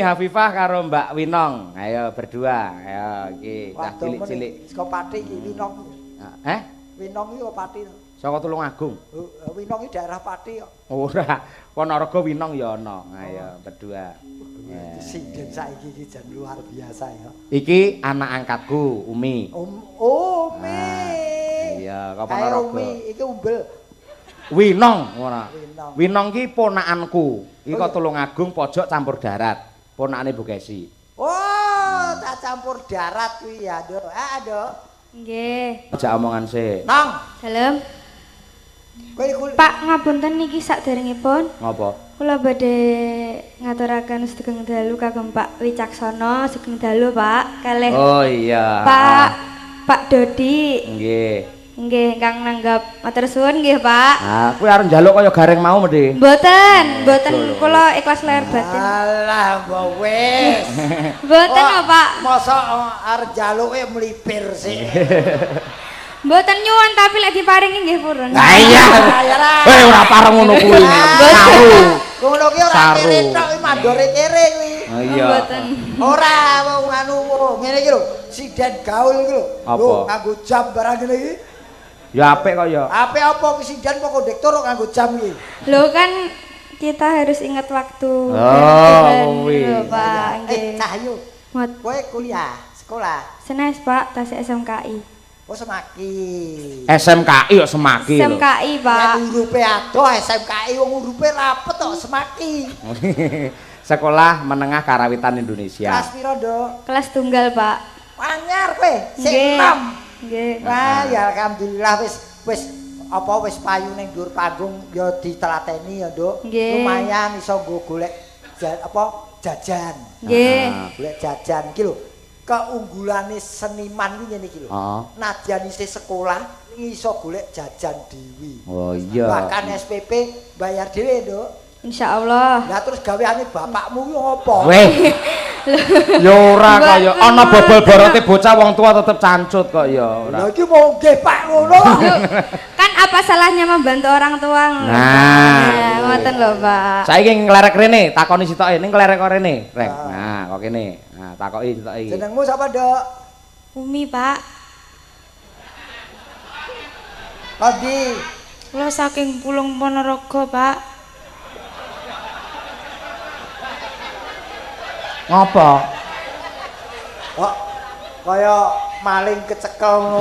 Hafifah karo Mbak Winong. Ayo berdua. Ayo iki cah cilik-cilik. Saka Pati iki Winong. Winong iki kok Pati to? Saka Tulungagung. Winong iki daerah Pati kok. Ora, Ponorogo Winong ya ana. Ayo berdua. Sinden saiki iki jan luar biasa ya. Iki anak angkatku, Umi. Umi. Iya, kok Ponorogo. Umi iki umbel. Winong ora. Winong ki ponakanku. Iki kok Tulungagung pojok campur darat. Ponakane Bu Kesi. Oh, tak campur darat kuwi ya, Dok. Dok. Nggih. Aja omongan sik. Nang. Dalem. Pak ngapunten niki sakderengipun. Ngopo? Kula badhe ngaturaken sedegeng dalu kagem Pak Wicaksana, sedegeng dalu, Pak. Kalih. Oh iya. Pak Dodi. Nggih. Nggih, ingkang nanggap matur suwun nggih, Pak. Kuwi arep njaluk kaya gareng mau mesti. Mboten kula ikhlas lahir batin. Alah, mbok wis. Mboten kok, Pak. Mosok arep njaluke mlipir sih. Mboten nyuwun tapi lek diparingi nggih purun. Lah iya. Ora pareng ngono kuwi. Saru. Ngono ki ora kere tok iki mandore kere kuwi. Iya. Mboten. Ora wong anu ngene iki lho, sinden gaul iki lho. Lho, nganggo jam barang ngene iki. Ya apik kok ya. Apik apa presiden apa kondektor kok nganggo jam iki? Lho kan kita harus ingat waktu. Oh, kuwi. Pak, nggih. Cahyo. Kowe kuliah, sekolah. Senes, Pak, tas SMKI. Oh, Semaki. SMKI kok Semaki lho. SMKI, Pak. Nek urupe adoh SMKI wong urupe rapet kok Semaki. Sekolah Menengah Karawitan Indonesia. Kelas piro, Dok? Kelas tunggal, Pak. Anyar kowe, sik Nggih. enom. Nggih. Wah, ya alhamdulillah wis payu ning dhuwur panggung ya ditelateni ya, Nduk. Nggih. Lumayan iso nggo golek jajan. Nggih. Golek jajan iki lho. Keunggulane seniman iki ngene iki lho. Nadyan isih sekolah iso golek jajan dhewe. Oh iya. Bahkan SPP bayar dhewe, Nduk. Insyaallah. Lah terus gaweane bapakmu ki ngopo? Weh. Ya ora kok ya ana bobol borote bocah wong tua tetep cancut kok ya ora. Lah iki mau nggih Pak ngono. Kan apa salahnya membantu orang tua? Nah, ngoten lho, Pak. Saiki nglerek rene, takoni sitoke ning nglerek kok rene. Rek. Nah, kok kene. Nah, takoki sitoke iki. Jenengmu sapa, Dok? Umi, Pak. Kondi. Kula saking Pulung Ponorogo, Pak. Ngopo? Kok kaya maling kecekel ngono.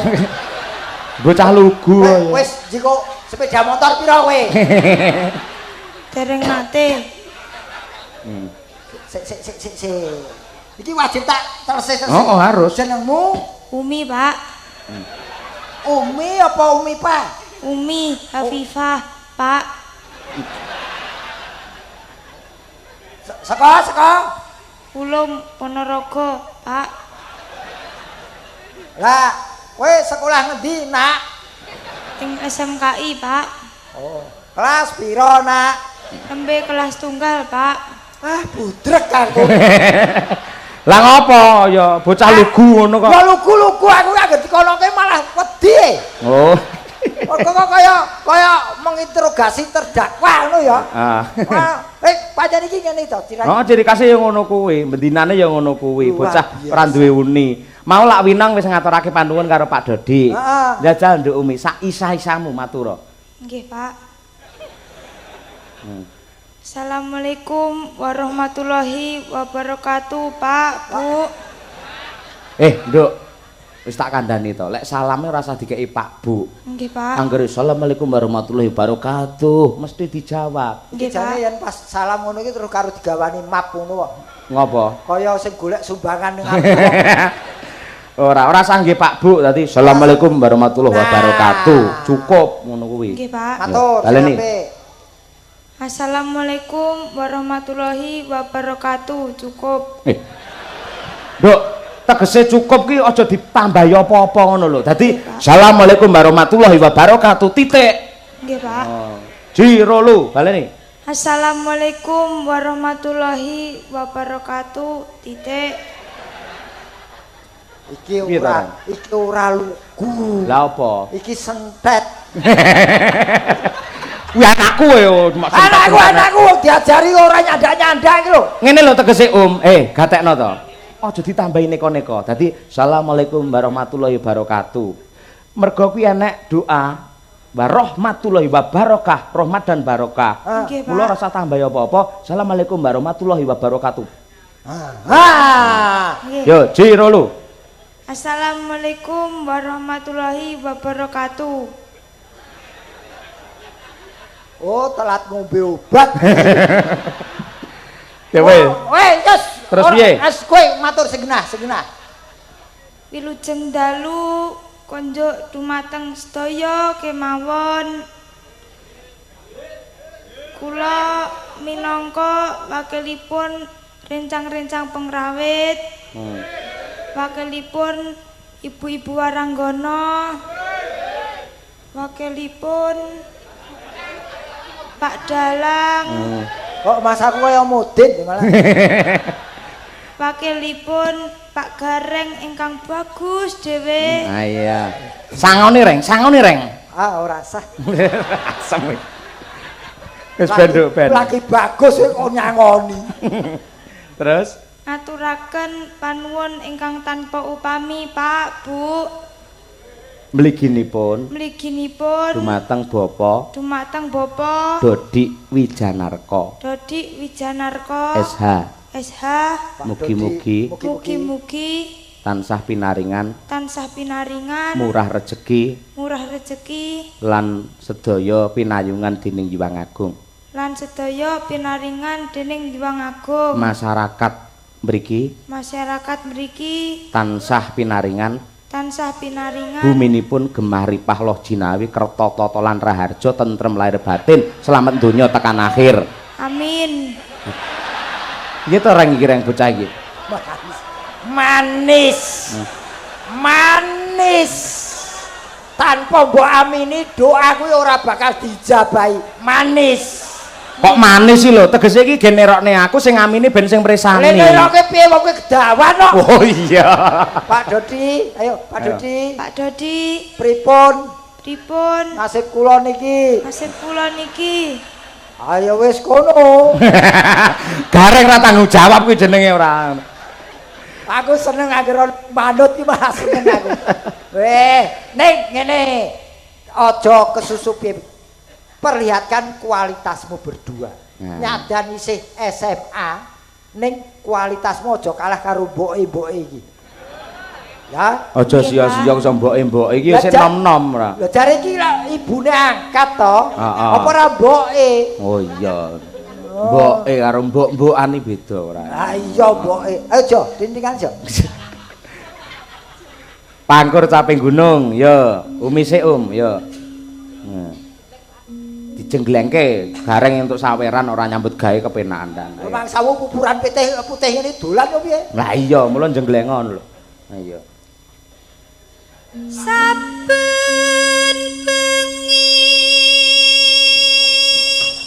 Bocah lugu. Wis jiko sepeda motor pira kowe? Dereng nate. Sik. Iki wajib tak terus. Oh, harus. Jenengmu Umi, Pak. Umi apa Umi, Pak? Umi Hafifah, Pak. Saka Pulung Ponorogo, Pak. Lah, kowe sekolah ngendi, Nak? Ting SMKI, Pak. Oh, kelas piro, Nak? Nembe kelas tunggal, Pak. Ah, budrek aku. Lah ngopo ya bocah lugu ngono kok. Ya lugu-lugu aku anggere dikonoke malah wedi. Oh. Kok kaya menginterogasi terdakwa ngono ya. Pancen iki ngene to, Ciri khase ya ngono kuwi, bendinane ya ngono kuwi, bocah ora duwe uni. Mau lak Winong wis ngaturake pantungan karo Pak Dodi. Njajal Nduk Umi sak isa-isamu matur. Nggih, Pak. Assalamualaikum warahmatullahi wabarakatuh, Pak, Bu. Nduk. Wis tak kandhani to, lek salame ora usah dikeki Pak Bu. Nggih, Pak. Anggere Assalamualaikum warahmatullahi wabarakatuh, mesti dijawab. Nggih, Pak. Jane yen pas salam ngono iki terus karo digawani map ngono kok. Ngopo? Kaya sing golek sumbangan ning aku. Ora usah nggih Pak Bu, dadi Assalamualaikum warahmatullahi wabarakatuh. Cukup ngono kuwi. Nggih, Pak. Matur. Baleni. Assalamualaikum warahmatullahi wabarakatuh. Cukup. Nduk, tegese cukup ki aja ditambahi apa-apa ngono lho. Dadi Assalamualaikum warahmatullahi wabarakatuh titik. Nggih, Pak. Jiro lu, baleni. Assalamualaikum warahmatullahi wabarakatuh titik. Iki ora lugu. Lah apa? Iki sentet. Kuwi anakku yo, anakku diajari ora nyandak-nyandak iki lho. Ngene lho tegese gatekno to. Aja ditambahi neko-neko. Dadi Assalamualaikum warahmatullahi wabarakatuh. Mergo kuwi enek doa warahmatullahi wabarakatuh, rahmat dan barokah. Mula rasa tambah apa-apa. Assalamualaikum warahmatullahi wabarakatuh. Yo, jiro lu. Assalamualaikum warahmatullahi wabarakatuh. Oh, telat ngombe obat. Ya weh. Yes. Terus piye? Wes kowe matur segenah. Wilujeng dalu konjuk dumateng sedaya kemawon. Kula minangka wakilipun rencang-rencang pengrawit. Wakilipun ibu-ibu waranggana. Wakilipun Pak Dalang. Kok mas aku kaya mudin malah. Wakilipun Pak Gareng ingkang bagus dhewe. Ah iya. Sangone reng. Ah ora sah. Asem. Wis ben. Lagi bagus kok nyangoni. Terus Ngaturaken panuwun ingkang tanpa upami, Pak, Bu. mliginipun dumateng Bapa Dodi Wijanarka SH mugi-mugi tansah pinaringan murah rejeki lan sedaya pinayungan dening Hyang Agung masyarakat mriki tansah pinaringan buminipun gemah ripah loh jinawi kerta tata lan raharja tentrem lahir batin selamat donya tekan akhir amin. Iki to reng iki reng bocah iki manis tanpa mbok amini doa kuwi ora bakal dijabahi manis. Kok manis sih lho, tegese iki gen nerokne aku sing ngamini ben sing mresani. Lha neroke piye wong kuwi gedawan kok. Oh iya. Pak Dodi, ayo Pak Dodi. Pak Dodi, pripun? Nasib kula niki. Ayo wis kono. Gareng ra tanggung jawab kuwi jenenge ora. Aku seneng anggere manut ki malah seneng aku. Ning ngene. Aja kesusu piye. Perlihatkan kualitasmu berdua. Nyadan isih SMA ning kualitasmu aja kalah karo mboke-mboke iki. Ya, aja sia-sia karo mboke-mboke iki sing nom-nom ora. Lha jare iki ibune angkat to. Apa ora mboke? Oh iya. Mboke karo mbok-mbokane beda ora. Ha iya mboke. Ayo Jo, tintingan Jo. Pangkur caping gunung, ya. Umi sik ya. Jengglengke gareng untuk saweran ora nyambut gawe kepenakan dan. Memang sawu pupuran putih ini dolan kok piye? Lah iya, mulo jenglengon lho. Ha iya. Saben bengi.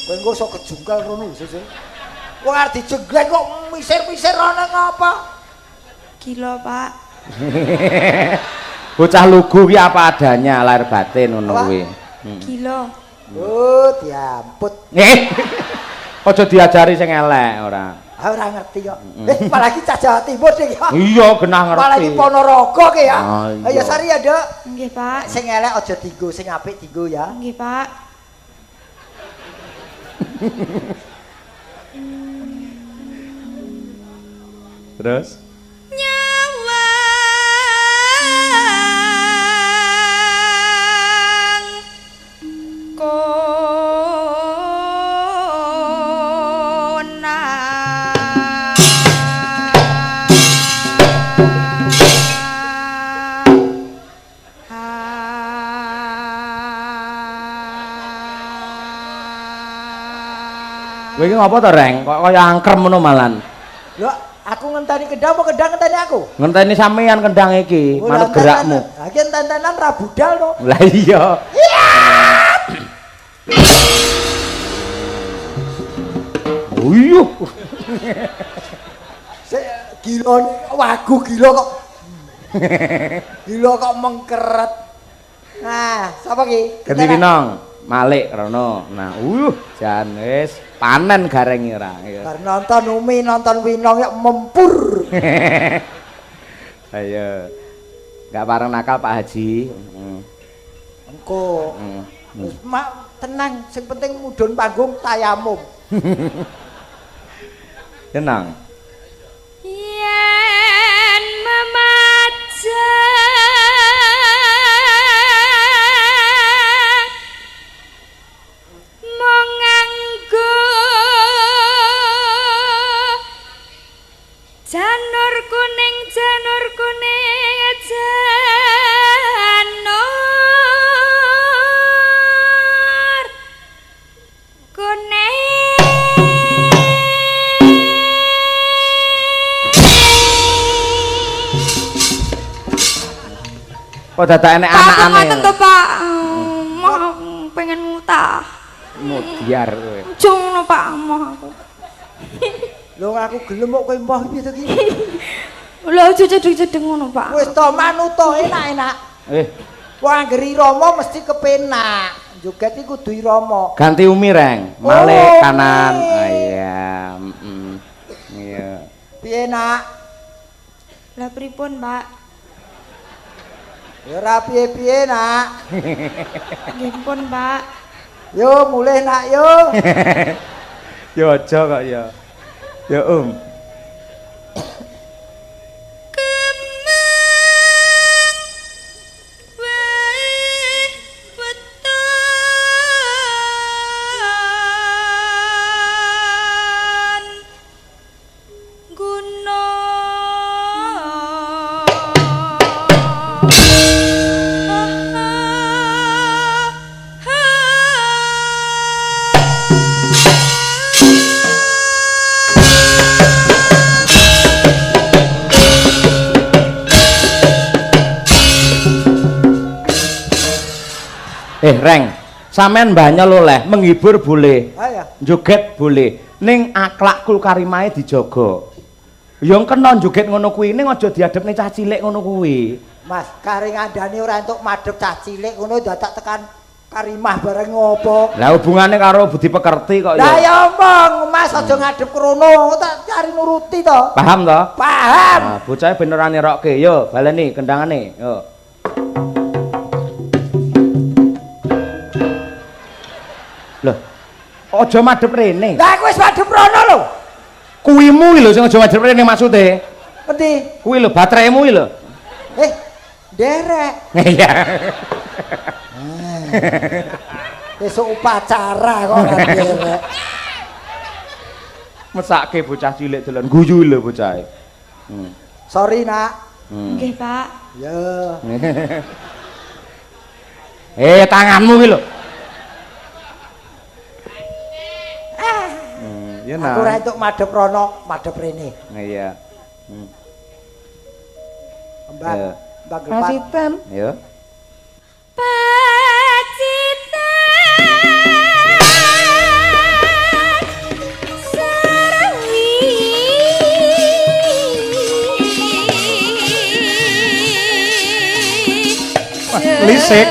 Kowe engko sok kejungkal ngono sesuk. Wong arep dijenggleng kok misir-misir ana ngapa? Gila, Pak. Bocah lugu ki apa adanya lahir batin ngono kuwi. Gila. Oh, diamput. Aja diajari sing elek ora. Ora ngerti kok. Malah iki cah Jawa Timur iki. Iya, genah ngerti. Malah iki Ponorogo ki ya. Ayo sari ya, Dok. Nggih, Pak. Sing elek aja dienggo, sing apik dienggo ya. Nggih, Pak. Terus nyawa kowe iki ngopo to, Reng? Kok kaya angkrem ngono malan. Lho, aku ngenteni kendang apa kendang ngenteni aku? Ngenteni sampean kendang iki, manut gerakmu. Ha iki enten-entenan ra budal to. Lah iya. Uyuh. Gila wagu gila kok. Gila kok mengkeret. Nah, sapa ki? Ganti Winong. Malik rono. Nah, jan wis panen gareng ora. Bar nonton Umi nonton Winong ya mempur. Ayo. Enggak bareng nakal Pak Haji. Engko. Wis mak tenang, sing penting mudhun panggung tayamum. Tenang. Yen memaja monganggo janur kuning janur kok dadak enek anakane. Pak ngoten to, Pak. Mau pengen mutah. Mudiar kowe. Ngono, Pak, mau aku. Lho aku gelem kok kowe mbah piye to iki? Lho aja cedhek-cedhek ngono, Pak. Wis to manut to enak-enak. Wong anggere irama mesti kepenak. Joget iki kudu irama. Ganti Umi reng, Malik kanan. Oh iya, iya. Piye nak? Lah pripun, Pak? Ya ora piye-piye nak. Nggih pun, Pak. Yo mulih nak yo. Yo aja kok ya. Ya Reng, sampean banyol oleh, menghibur boleh, joget boleh, ning akhlakul karimahe dijaga. Yang kena joget ngono kuwi ning aja diadepne cah cilik ngono kuwi. Mas, kare ngandani ora entuk madhep cah cilik ngono dadak tekan karimah bareng ngopo? Lah hubungane karo budi pekerti kok ya. Lah ya omong, Mas aja ngadep krono, tak cari nuruti to. Paham to? Paham. Nah, bocahe ben ora nirokke. Yo, baleni kendangane. Yo. Loh, aja madhep rene. Lah aku wis madhep rono lho. Kuwimu iki lho sing aja madhep rene maksude. Endi? Kuwi lho bateraimu iki lho. Derek. Iya. Besok upacara kok ora derek. Mesake bocah cilik dolan guyu lho bocahe. Sorry nak. Nggih, Pak. Ya. Tanganmu iki lho. Ya nah. Aku ora entuk madhep rono, madhep rene. Iya. Mbak Glepat. Pacitan. Ya. Pacitan. Lisik.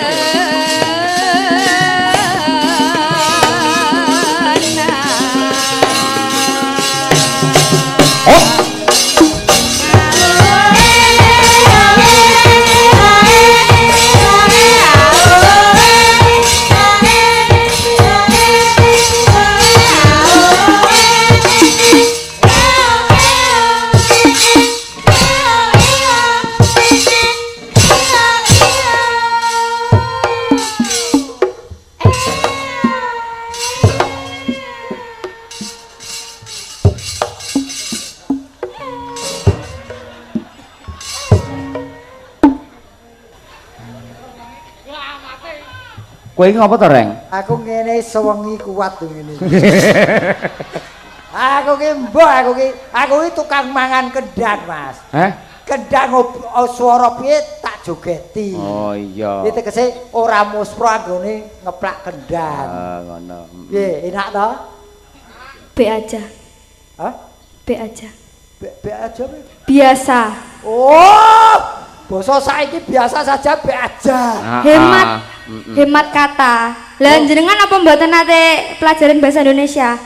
Kowe iki ngopo to, Reng? Aku ngene sewengi kuat to ngene. Aku ki mbok aku ki tukang mangan kendang, Mas. Kendang swara piye tak jogeti. Oh iya. Iki tegese ora muspro anggone ngeplak kendang. Ngono. Piye, enak to? B aja. Hah? B aja. B aja. Biasa. Oh, basa saiki biasa saja be aja. Hemat kata. Lah jenengan apa mboten nate pelajaran bahasa Indonesia?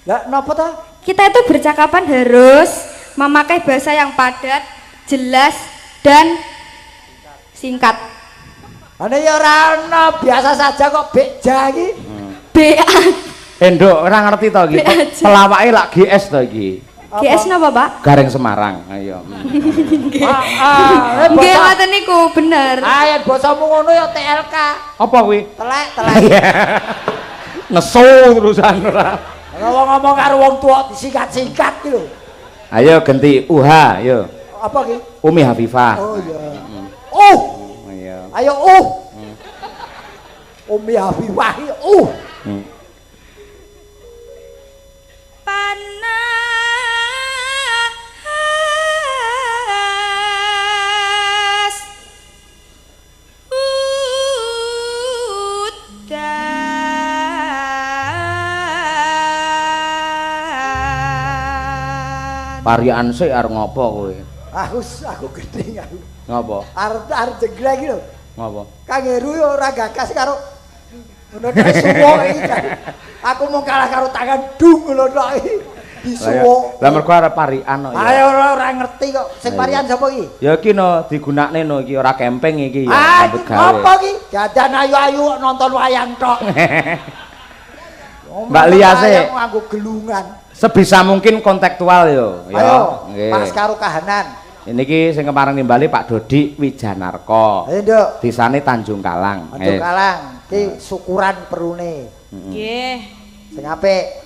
Lah napa ta? Kita itu bercakapan harus memakai bahasa yang padat, jelas dan singkat. Ane ya ora ono, biasa saja kok beja iki. BA. Nduk, ora ngerti to iki. Pelawake lak GS to iki. GS napa, Pak? Gareng Semarang. Ayo. Nggih, ngoten niku, bener. Yen basamu ngono ya TLK. Apa kuwi? Telek. Nesu terusan ora. Kalau ngomong karo wong tua disingkat-singkat ki lho. Ayo ganti UH, ayo. Apa ki? Umi Hafifah. Oh iya. Ayo. Ayo Umi Hafifah ki Panas Parian sik arep ngopo kowe? Aku gedhe aku. Ngopo? Arep jeglek iki lho. Ngopo? Kang Heru yo ora gagas karo ngono tok suwo iki. Aku mau kalah karo tangan dung ngono tok iki. Disuwo. Lah mergo arep parian kok ya. Ayo ora ngerti kok. Sing parian sapa iki? Ya iki no digunakne no iki ora camping iki ya nyambut gawe. Apa iki? Jajan ayu-ayu nonton wayang tok. Mbak Lia sih nganggo gelungan. Sebisa mungkin kontekstual yo. Ayo, pas karo kahanan. Niki sing kemarin nimbali Pak Dodi Wijanarko. Ayo, Nduk. Desane Tanjung Kalang. Tanjung Kalang. Ki syukuran perune. Nggih. Sing apik.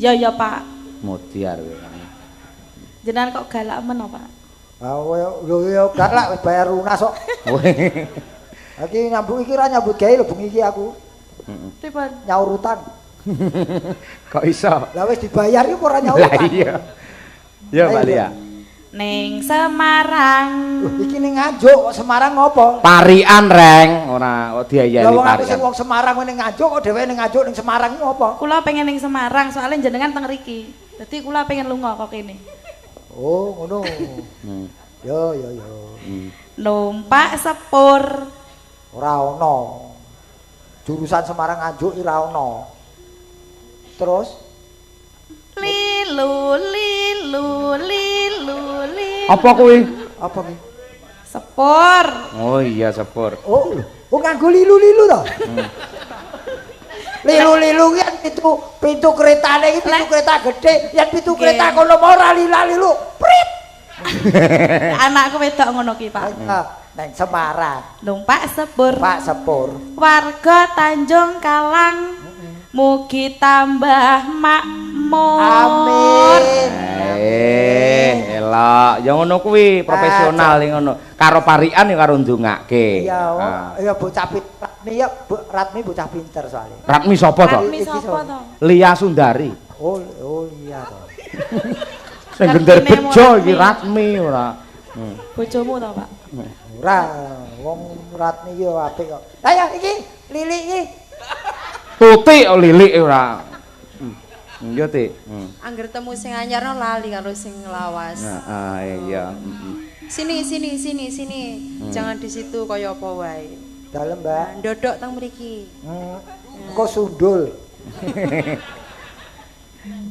Ya Pak. Modiar kowe. Jenengan kok galak men Pak? Ah yo galak wis bayar lunas kok. Iki nyambut iki ra nyambut gawe lho bengi iki aku. Pripun? Nyaurutan. Kok iso? Lah wis dibayar iki ora nyaurutan. Lah iya. Ya Mbak Lia. Ning Semarang. Iki ning Nganjuk kok Semarang ngopo? Parian reng, ora kok diayani Lah wong aku sing parian. wong Semarang ning Nganjuk kok dhewe ning Nganjuk ning Semarang iki ngopo? Kula pengen ning Semarang soalnya jenengan teng riki. Dadi kula pengen lunga kok kene. Oh, ngono. Yo. Numpak sepur. Ora ono. Jurusan Semarang Nganjuk ora ono. Terus Lilu. Apa kuwi? apa ki? Sepur. Oh iya sepur. Oh nganggo lilu-lilu to? Lilu-lilu ki pintu keretane iki pintu kereta gede, yen pintu kereta kono ora lilu. Prit. Anakku wedok ngono ki, Pak. Nang Semarang. Numpak sepur. Pak Sepur. Warga Tanjung Kalang. Mugi tambah makmur. Amin. Elok, ya ngono kuwi profesional ngono. Karo parian ya karo ndongake. Iya bocah pinter. Ya Ratmi bocah pinter soalnya. Ratmi sapa to? Ratmi sapa to? Lia Sundari. Oh iya to. Sing gender bejo iki Ratmi ora. Bojomu to, Pak? Ora, wong Ratmi yo apik kok. Lah ya iki Lili iki. Tutik lilik ora. Iya, Tik. Angger temu sing anyarno lali karo sing lawas. Nah, iya. Sini. Jangan di situ kaya apa wae. Dalem, Mbak. Ndodok teng mriki. Kok sundul.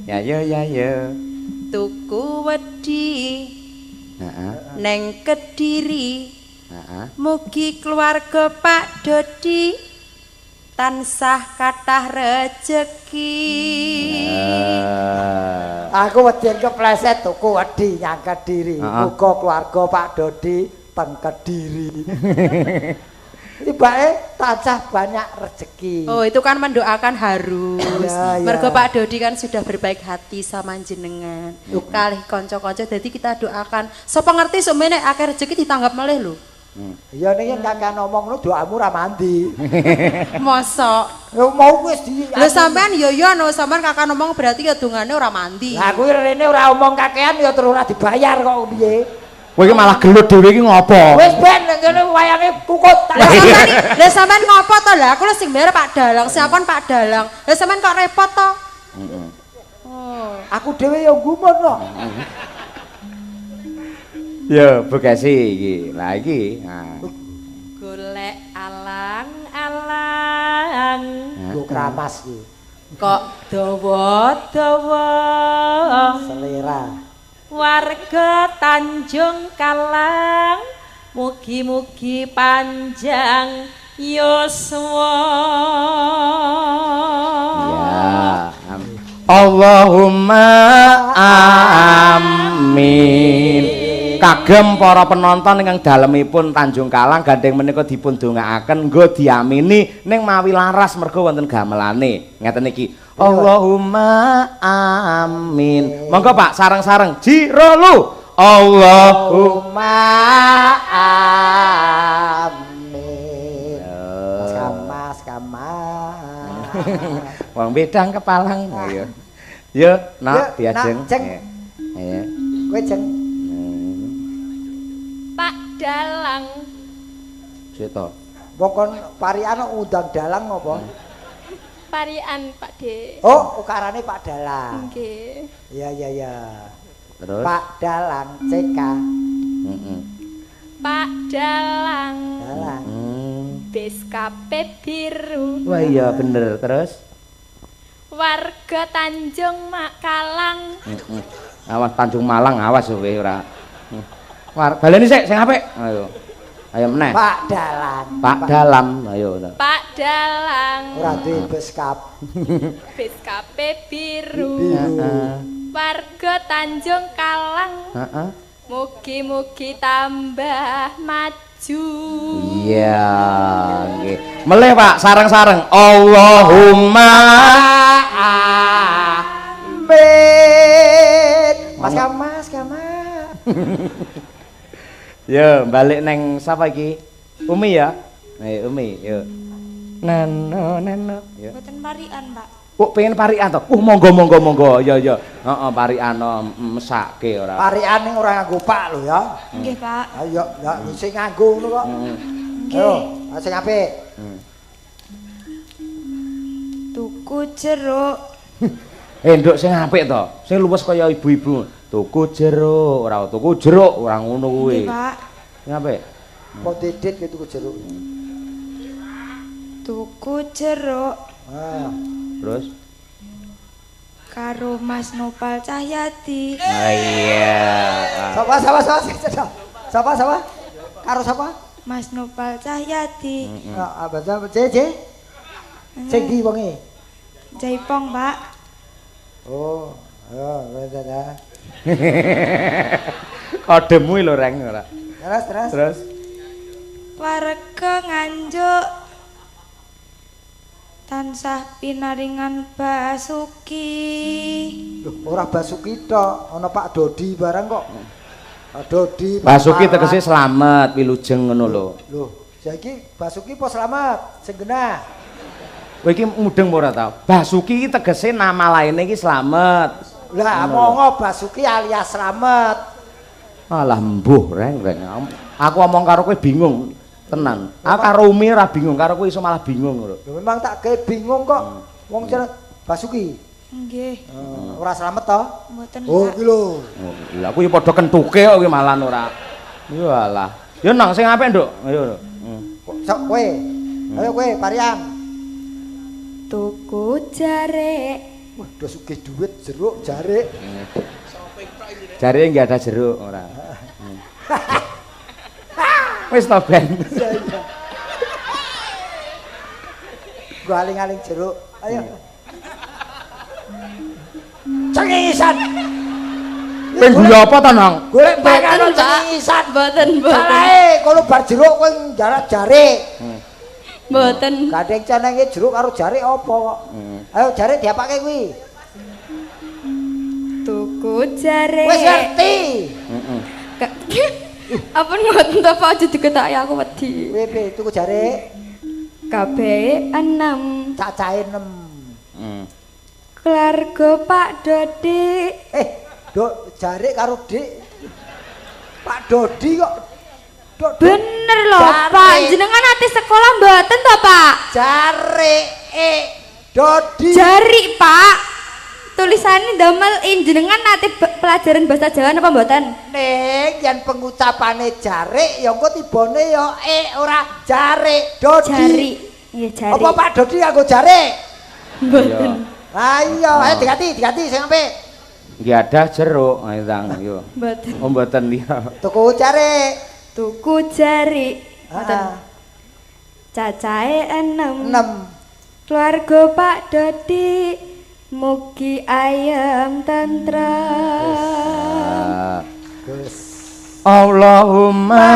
Ya. Tuku wedi. Neng Kediri. Mugi keluarga Pak Dodi tansah kathah rejeki. Aku wedi kepleset tuku wedi nyang Kediri. Muga keluarga Pak Dodi teng Kediri. Tibake tansah banyak rezeki. Oh, itu kan mendoakan harus. Ya. Mergo Pak Dodi kan sudah berbaik hati sama jenengan. Kalih kanca-kanca dadi kita doakan. Sapa ngerti semene akeh rezeki ditanggap melih lho. Iya ning kakek ngomong ngono doamu ra mandi. Mosok. Ya mau wis di. Lho sampean yo no sampean kakak ngomong berarti ya dungane ora mandi. Lah kuwi rene ora omong kakean ya terus ora dibayar kok piye. Kowe iki malah gelut dhewe iki ngopo? Wis ben ning kene wayange kukut. Lah sampean ngopo to? Lah aku lho sing bayar Pak Dalang, siapon Pak Dalang. Lah sampean kok repot to? Aku dhewe ya gumun kok. Ya, Bekasi iki. Lah iki. Nah. Golek alang-alang. Nggo kramas iki. Kok dawa-dawa. Selera. Warga Tanjung Kalang. Mugi-mugi panjang yuswa. Ya. Allahumma amin. Kagem para penonton ingkang dalemipun Tanjung Kalang gandeng menika dipun dongaaken nggo diamini ning mawi laras mergo wonten gamelane. Ngeten iki. Allahumma amin. Monggo Pak sareng-sareng jiro lu. Allahumma amin. Mas kamas. Wong bedang kepalang ya. Yo, nak diajeng. Iya. Kowe jeng. Pak Dalang. Sito. Wong kon parian undang dalang apa? Parian Pak De. Oh, ukarane Pak Dalang. Nggih. Iya. Terus Pak Dalang CK. Pak Dalang. Dalang. BSKP biru. Wah iya bener. Terus Warga Tanjung Kalang. Awas Tanjung Malang awas kowe ora. Baleni sik sing apik. Ayo. Ayo meneh. Pak Dalang. Pak Dalam, ayo. Pak Dalang. Ora duwe beskap. BSKP biru. Heeh. Warga Tanjung Kalang. Heeh. Mugi-mugi tambah maju. Iya, nggih. Melih Pak, sareng-sareng. Allahumma amin. Mas Kamas. Yo, balik neng sapa iki? Umi ya? Umi, yo. Nano. Yo. Mboten parian, Pak. Kok pengen parian to? Monggo. Ya. Heeh, parian mesake ora. Parian ning ora nganggo pak lho ya. Nggih, Pak. Ayo, ya sing nganggo ngono kok. Ayo, sing apik. Tuku jeruk. Nduk sing apik to. Sing luwes kaya ibu-ibu. Tuku jeruk, ora tuku jeruk, ora ngono kuwi. Nggih, Pak. Sing apik. Kok didit gitu tuku jeruk. Tuku jeruk Ah, Terus karo Mas Nopal Cahyati. iya. Sapa? Karo sapa? Mas Nopal Cahyati. Apa JJ? Sing di wonge. Jaipong, Pak. Oh, ayo wis Kodemu lho reng ora. Terus. Warga Nganjuk tansah pinaringan Basuki. Loh, ora Basuki tok, ana Pak Dodi barang kok. Pak Dodi. Basuki tegese slamet wilujeng ngono lho. Loh, saiki Basuki apa slamet? Sing genah. Kowe iki mudeng ora ta? Basuki iki tegese nama lainnya iki slamet. Lah monggo Basuki alias slamet. Alah mbuh reng. Aku omong karo kowe bingung tenan. Aku karo Umi ora bingung, karo kowe iso malah bingung lho. Lho memang tak gawe bingung kok. Wong jeneng Basuki. Nggih, Ora slamet to? mboten, Oh, Pak. iki lho. Lah aku ya padha kentuke kok kuwi malah ora. Yo alah. Yo nang sing apik, Nduk. Ayo. Sok kowe. Ayo kowe parian. Tuku jarik. Wah, udah sugih duit jeruk jarik. Jare enggak ada jeruk ora. Wis to Ben. Gua aling-aling jeruk. Ayo. Cengisan. Ping guyu apa to, Nang? Golek panganan cengisan. Mboten. Salahe kono bar jeruk kowe njarak jarik. Mboten. Gandeng cenenge jeruk karo jarik apa kok? Ayo jarik diapake kuwi. Tuku jarik. Wis ngerti. Heeh. Apa mboten to Pak aja diketaki aku wedi. Piye tuku jarik? Kabeh 6. Cacahe 6. Keluarga Pak Dodi. Dok jarik karo Dik. Pak Dodi kok. Dok Bener lho, Jarik. Pak. Jenengan ati sekolah mboten to, Pak? jarik Dodi. Jarik, Pak. tulisane ndamel jenengan nate pelajaran bahasa Jawa napa mboten? Ning yen pengucapane jarik ya engko tibane ya ora jarik, Dodi. Jari. Iya, jari. Apa Pak Dodi nganggo jarik? Mboten. Ha iya, diganti sing apik. Nggih ada jeruk, tang yo. Mboten. Oh mboten iya. Tuku jarik. Tuku jari. Mboten. Ah, Cacahe 6. 6. Keluarga Pak Dodi mugi ayam tentrem. Gus. Allahumma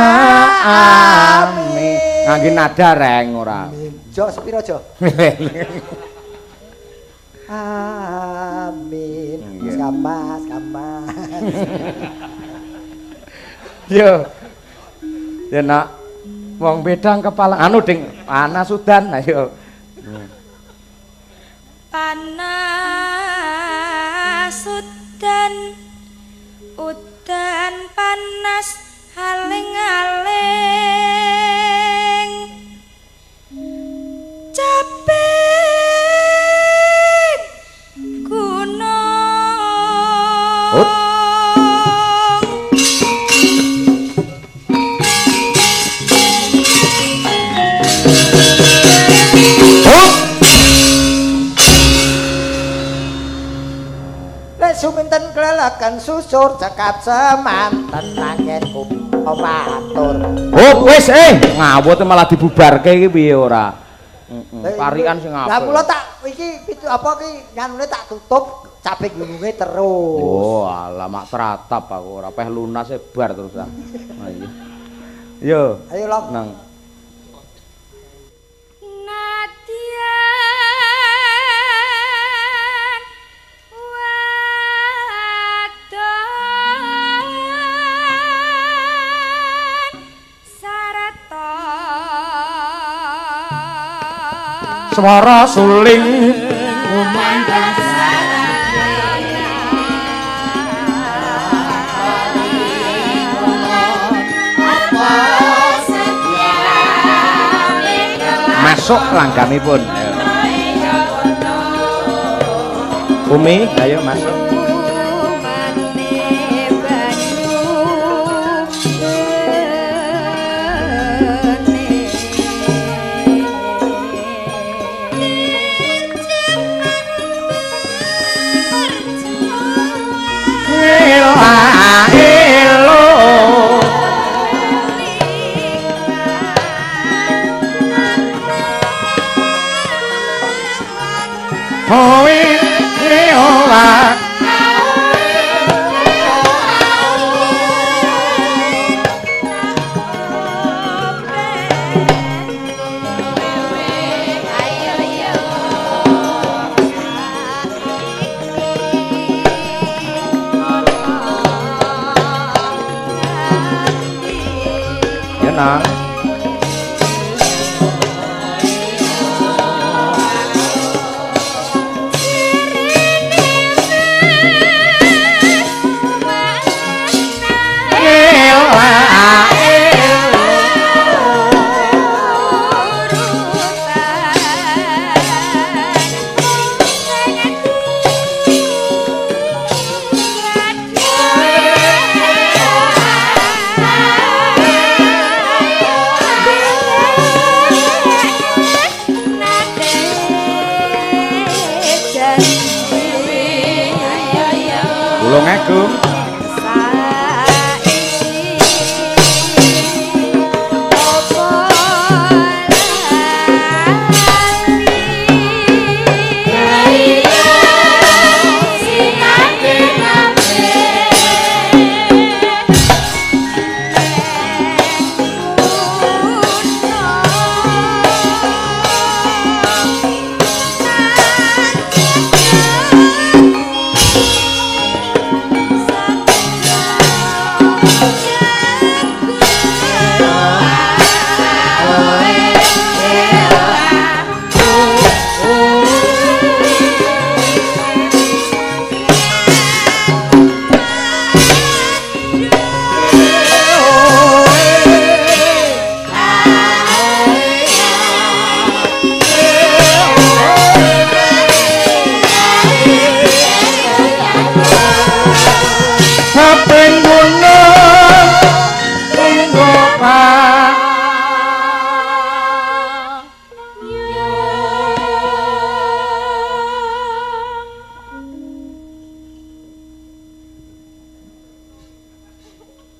amin. Ngangge nada reng ora. Jo sepiro jo? Amin. Kamas. Yo. Ya nak wong bedang kepala anu ding ana sudan ayo. Panas udan panas aling-aling capek gunung Suminten kelelakan susur cekap semanten nanggenku matur. Oh wis ngawut malah dibubarke iki piye ora? Parikan sing apik. Lah kula tak iki apa iki nganune tak tutup cabe gununge terus. Oh alah mak tratap aku ora peh lunas bar terus ah. Iya. Yo. Ayo Long. Nang. Swara suling masuk langgamipun. Umi, ayo masuk.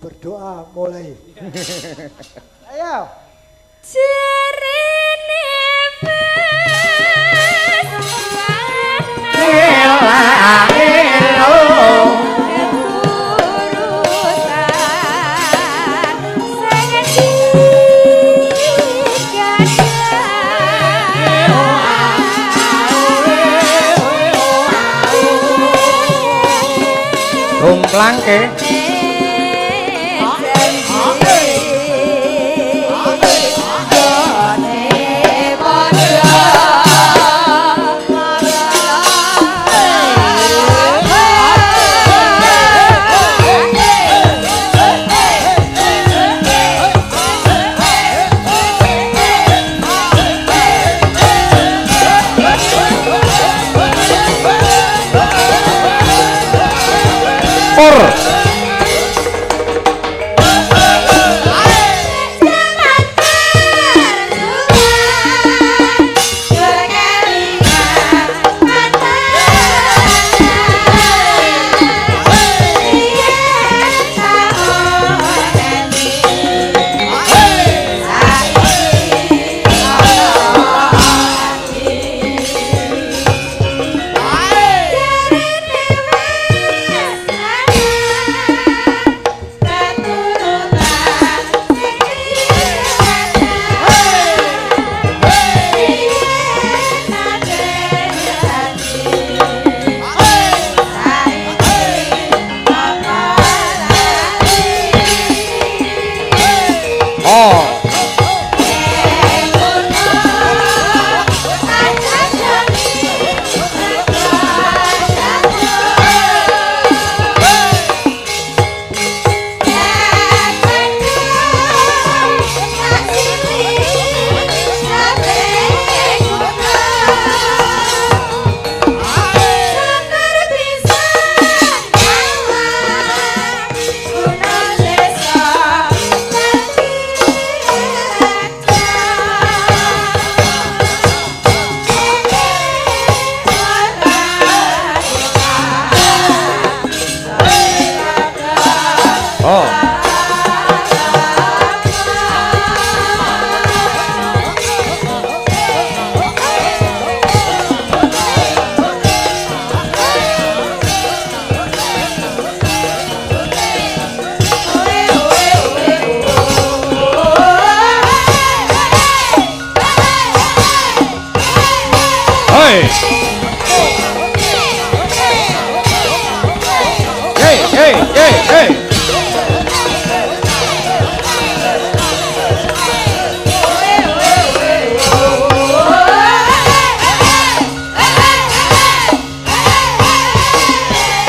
berdoa mulai. Ayo. Jerene Plangke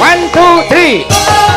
One, two, three.